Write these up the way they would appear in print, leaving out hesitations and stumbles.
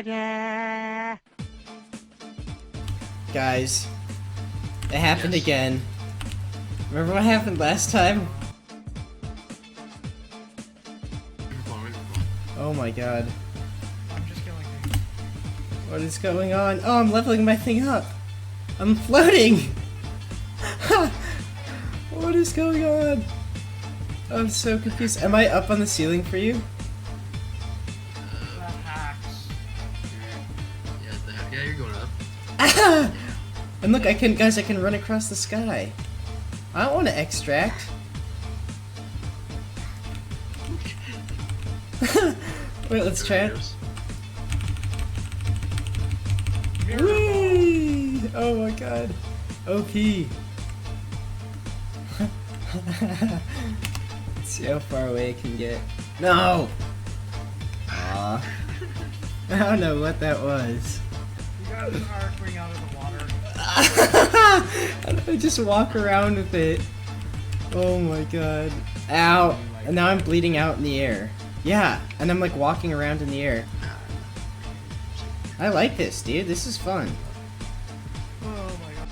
Guys, it happened again. Remember what happened last time? Oh my god. I'm just going What is going on? Oh, I'm leveling my thing up. I'm floating. What is going on? I'm so confused. Am I up on the ceiling for you? hacks. Yeah, you're going up. Ah! And look, I can run across the sky. I don't want to extract. Wait, let's try it. Whee! Oh my god. OP. Let's see how far away I can get. No! Aw. I don't know what that was. You got an arc ring out of the water. I just walk around with it. Oh my god. Ow! And now I'm bleeding out in the air. Yeah, and I'm like walking around in the air. I like this, dude. This is fun. Oh my god.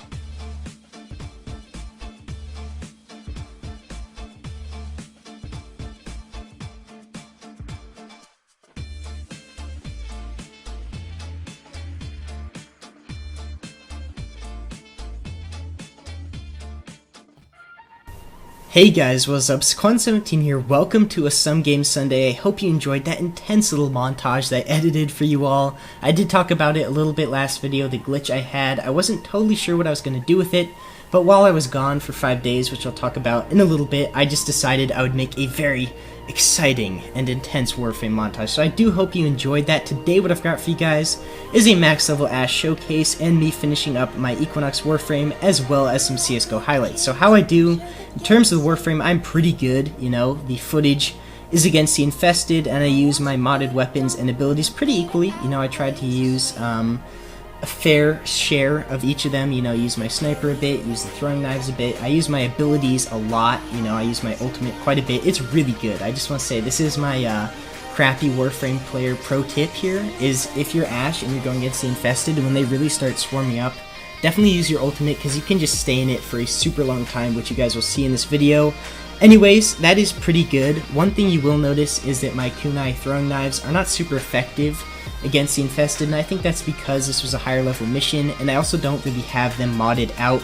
Hey guys, what's up? Quan17 here. Welcome to a Some Game Sunday. I hope you enjoyed that intense little montage that I edited for you all. I did talk about it a little bit last video, the glitch I had. I wasn't totally sure what I was going to do with it, but while I was gone for 5 days, which I'll talk about in a little bit, I just decided I would make a very exciting and intense Warframe montage. So I do hope you enjoyed that. Today what I've got for you guys is a max level Ash showcase and me finishing up my Equinox Warframe as well as some CSGO highlights. So how I do in terms of the Warframe, I'm pretty good, you know, the footage is against the infested and I use my modded weapons and abilities pretty equally. You know, I tried to use a fair share of each of them, you know, use my sniper a bit, use the throwing knives a bit, I use my abilities a lot, you know, I use my ultimate quite a bit. It's really good. I just want to say this is my crappy Warframe player pro tip here, is if you're Ash and you're going against the infested and when they really start swarming up, definitely use your ultimate because you can just stay in it for a super long time, which you guys will see in this video. Anyways, that is pretty good. One thing you will notice is that my kunai throwing knives are not super effective against the infested, and I think that's because this was a higher level mission, and I also don't really have them modded out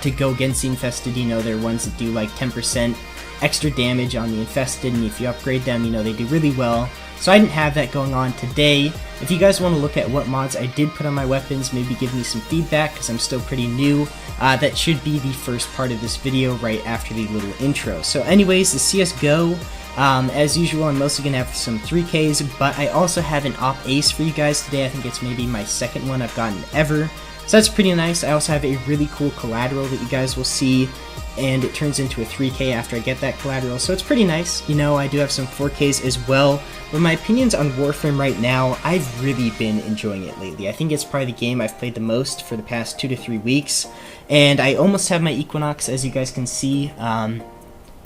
to go against the infested. You know, they're ones that do like 10% extra damage on the infested, and if you upgrade them, you know, they do really well. So I didn't have that going on today. If you guys want to look at what mods I did put on my weapons, maybe give me some feedback because I'm still pretty new, that should be the first part of this video right after the little intro. So anyways, the CSGO, as usual, I'm mostly going to have some 3Ks, but I also have an op ace for you guys today. I think it's maybe my second one I've gotten ever. So that's pretty nice. I also have a really cool collateral that you guys will see, and it turns into a 3K after I get that collateral, so it's pretty nice. You know, I do have some 4Ks as well, but my opinions on Warframe right now, I've really been enjoying it lately. I think it's probably the game I've played the most for the past 2 to 3 weeks, and I almost have my Equinox, as you guys can see.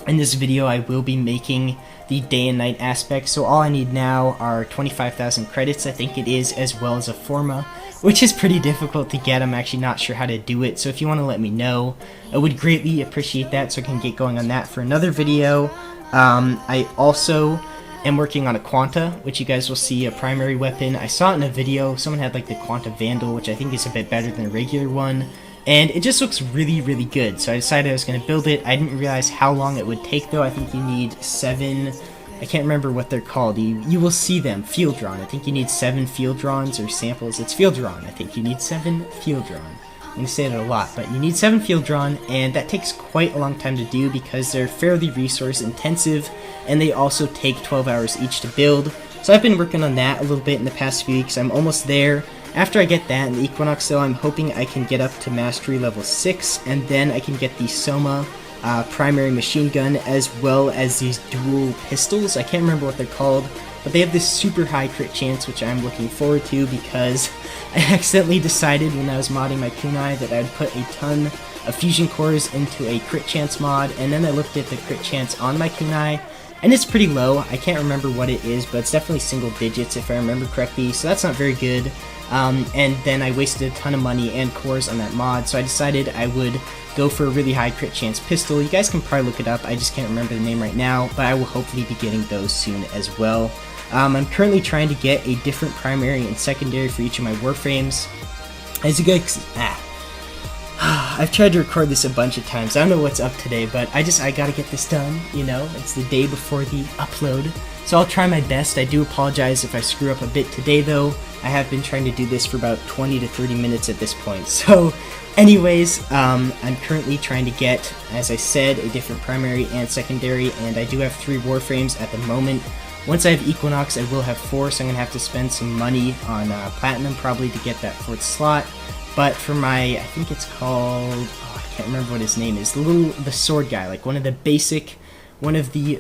In this video, I will be making the day and night aspect, so all I need now are 25,000 credits, I think it is, as well as a forma, which is pretty difficult to get. I'm actually not sure how to do it, so if you want to let me know, I would greatly appreciate that so I can get going on that for another video. I also am working on a Quanta, which you guys will see, a primary weapon. I saw it in a video, someone had like the Quanta Vandal, which I think is a bit better than a regular one. And it just looks really, really good, so I decided I was going to build it. I didn't realize how long it would take, though. I think you need 7, I can't remember what they're called. You will see them, field drawn. I think you need 7 field drawns or samples. It's field drawn. I think you need 7 field drawn. I'm going to say that a lot, but you need 7 field drawn, and that takes quite a long time to do because they're fairly resource intensive, and they also take 12 hours each to build. So I've been working on that a little bit in the past few weeks. I'm almost there. After I get that in the Equinox, though, I'm hoping I can get up to Mastery level 6, and then I can get the Soma primary machine gun, as well as these dual pistols. I can't remember what they're called, but they have this super high crit chance, which I'm looking forward to because I accidentally decided when I was modding my kunai that I'd put a ton of fusion cores into a crit chance mod, and then I looked at the crit chance on my kunai, and it's pretty low. I can't remember what it is, but it's definitely single digits if I remember correctly, so that's not very good. And then I wasted a ton of money and cores on that mod, so I decided I would go for a really high crit chance pistol. You guys can probably look it up, I just can't remember the name right now, but I will hopefully be getting those soon as well. I'm currently trying to get a different primary and secondary for each of my Warframes. As you guys, I've tried to record this a bunch of times. I don't know what's up today, but I gotta get this done, you know? It's the day before the upload. So I'll try my best. I do apologize if I screw up a bit today, though. I have been trying to do this for about 20 to 30 minutes at this point. So anyways, I'm currently trying to get, as I said, a different primary and secondary, and I do have 3 Warframes at the moment. Once I have Equinox, I will have 4, so I'm going to have to spend some money on Platinum probably to get that 4th slot. But for my, I think it's called, I can't remember what his name is, the sword guy, like one of the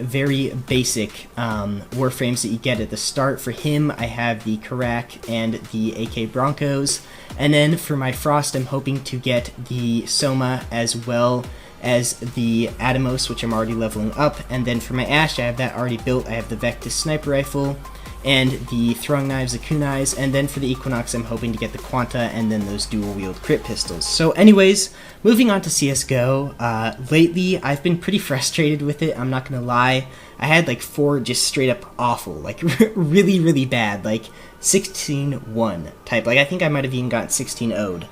very basic Warframes that you get at the start. For him, I have the Karak and the AK Broncos. And then for my Frost, I'm hoping to get the Soma as well as the Atomos, which I'm already leveling up. And then for my Ashe, I have that already built. I have the Vectis sniper rifle and the throwing knives, the kunais, and then for the Equinox I'm hoping to get the Quanta and then those dual wield crit pistols. So anyways, moving on to CSGO, lately I've been pretty frustrated with it, I'm not gonna lie. I had like 4 just straight up awful, like really bad, like 16-1 type, like I think I might have even gotten 16-0'd.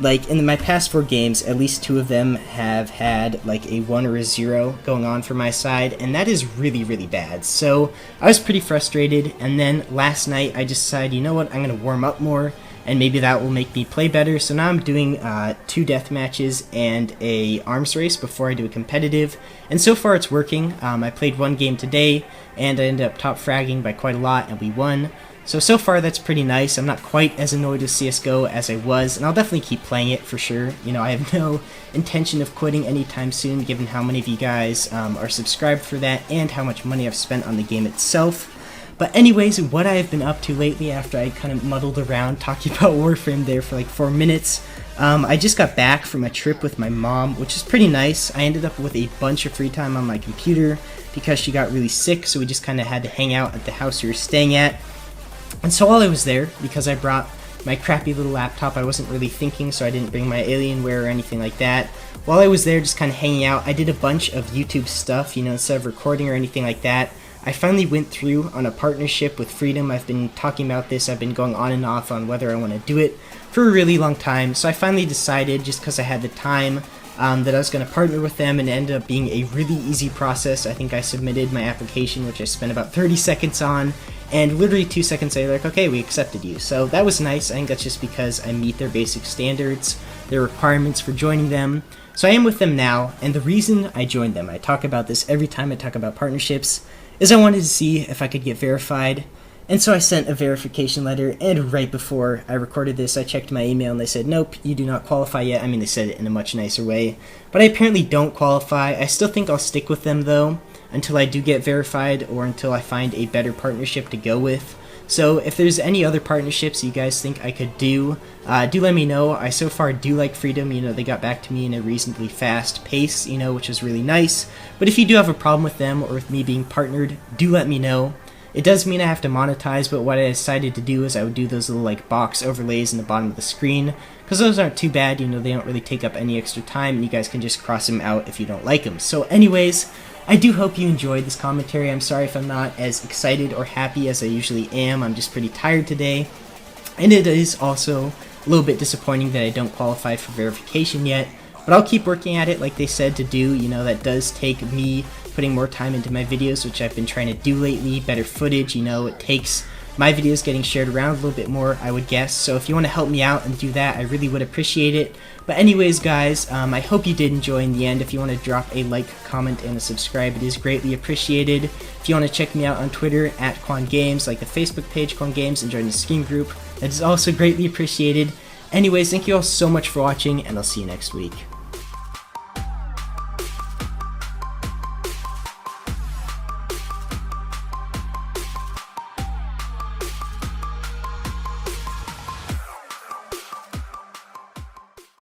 Like, in my past 4 games, at least 2 of them have had, like, a 1 or a 0 going on for my side, and that is really bad. So, I was pretty frustrated, and then last night I just decided, you know what, I'm going to warm up more, and maybe that will make me play better. So now I'm doing 2 death matches and a arms race before I do a competitive, and so far it's working. I played 1 game today, and I ended up top fragging by quite a lot, and we won. So far that's pretty nice. I'm not quite as annoyed with CSGO as I was, and I'll definitely keep playing it for sure. You know, I have no intention of quitting anytime soon, given how many of you guys are subscribed for that, and how much money I've spent on the game itself. But anyways, what I have been up to lately after I kind of muddled around talking about Warframe there for like 4 minutes, I just got back from a trip with my mom, which is pretty nice. I ended up with a bunch of free time on my computer because she got really sick, so we just kind of had to hang out at the house we were staying at. And so while I was there, because I brought my crappy little laptop, I wasn't really thinking, so I didn't bring my Alienware or anything like that. While I was there just kind of hanging out, I did a bunch of YouTube stuff, you know, instead of recording or anything like that. I finally went through on a partnership with Freedom. I've been talking about this, I've been going on and off on whether I want to do it for a really long time. So I finally decided, just because I had the time, that I was going to partner with them, and it ended up being a really easy process. I think I submitted my application, which I spent about 30 seconds on, and literally 2 seconds later, like, okay, we accepted you. So that was nice. I think that's just because I meet their basic standards, their requirements for joining them. So I am with them now, and the reason I joined them, I talk about this every time I talk about partnerships, is I wanted to see if I could get verified. And so I sent a verification letter, and right before I recorded this, I checked my email and they said, nope, you do not qualify yet. I mean, they said it in a much nicer way, but I apparently don't qualify. I still think I'll stick with them though, until I do get verified or until I find a better partnership to go with. So if there's any other partnerships you guys think I could do let me know. I so far do like Freedom, you know, they got back to me in a reasonably fast pace, you know, which is really nice. But if you do have a problem with them or with me being partnered, do let me know. It does mean I have to monetize, but what I decided to do is I would do those little like box overlays in the bottom of the screen, because those aren't too bad, you know, they don't really take up any extra time, and you guys can just cross them out if you don't like them. So anyways, I do hope you enjoyed this commentary. I'm sorry if I'm not as excited or happy as I usually am. I'm just pretty tired today, and it is also a little bit disappointing that I don't qualify for verification yet, but I'll keep working at it like they said to do. You know, that does take me putting more time into my videos, which I've been trying to do lately, better footage, you know, it takes my videos getting shared around a little bit more, I would guess. So if you want to help me out and do that, I really would appreciate it. But anyways, guys, I hope you did enjoy in the end. If you want to drop a like, comment, and a subscribe, it is greatly appreciated. If you want to check me out on Twitter, @QuanGames, like the Facebook page, Quan Games, and join the Steam group, that is also greatly appreciated. Anyways, thank you all so much for watching, and I'll see you next week.